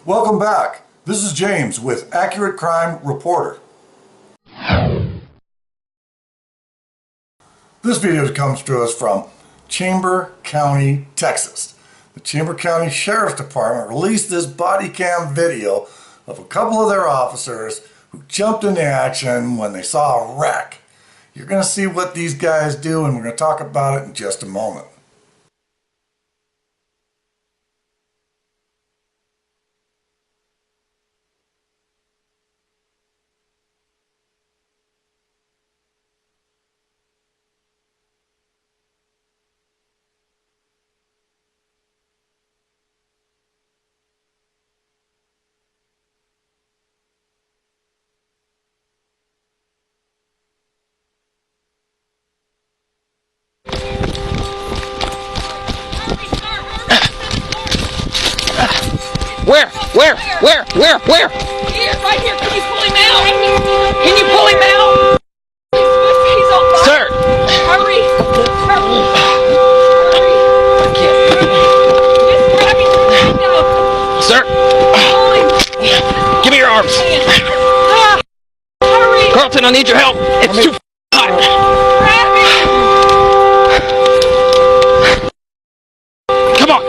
Welcome back. This is James with Accurate Crime Reporter. This video comes to us from Chambers County, Texas. The Chambers County Sheriff's Department released this body cam video of a couple of their officers who jumped into action when they saw a wreck. You're going to see what these guys do, and we're going to talk about it in just a moment. Where? Here, right here. Can you pull him out? Can you pull him out? He's on fire. Sir! Hurry! I can't. Just grab him. Sir! Give me your arms. Hurry! Carlton, I need your help. It's too hot. Grab him! Come on!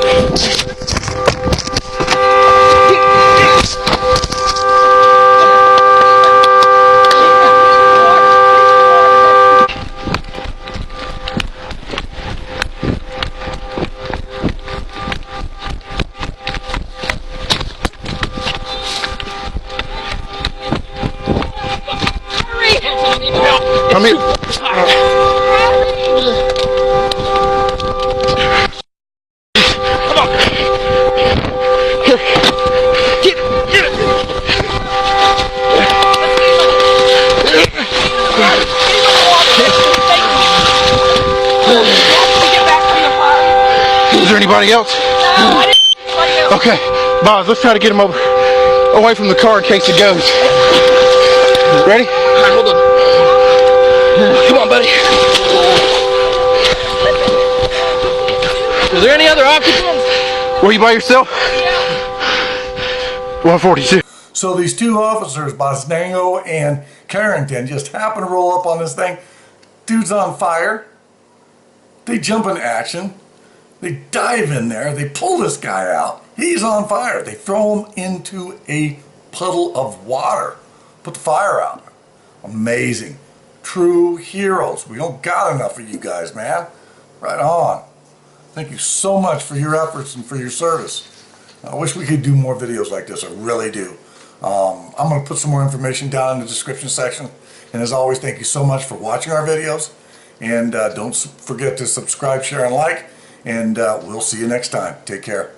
Come here. Come on. Here. Get it. Is there anybody else? No. Okay, Boz, let's try to get him away from the car in case it goes. Ready? All right, hold on. Come on, buddy. Is there any other occupants? Were you by yourself? 142. So these two officers, Boznango and Carrington, just happen to roll up on this thing. Dude's on fire. They jump in action. They dive in there. They pull this guy out. He's on fire. They throw him into a puddle of water. Put the fire out. Amazing. True heroes. We don't got enough of you guys, man. Right on. Thank you so much for your efforts and for your service. I wish we could do more videos like this. I really do. I'm going to put some more information down in the description section. And as always, thank you so much for watching our videos. And don't forget to subscribe, share, and like. And we'll see you next time. Take care.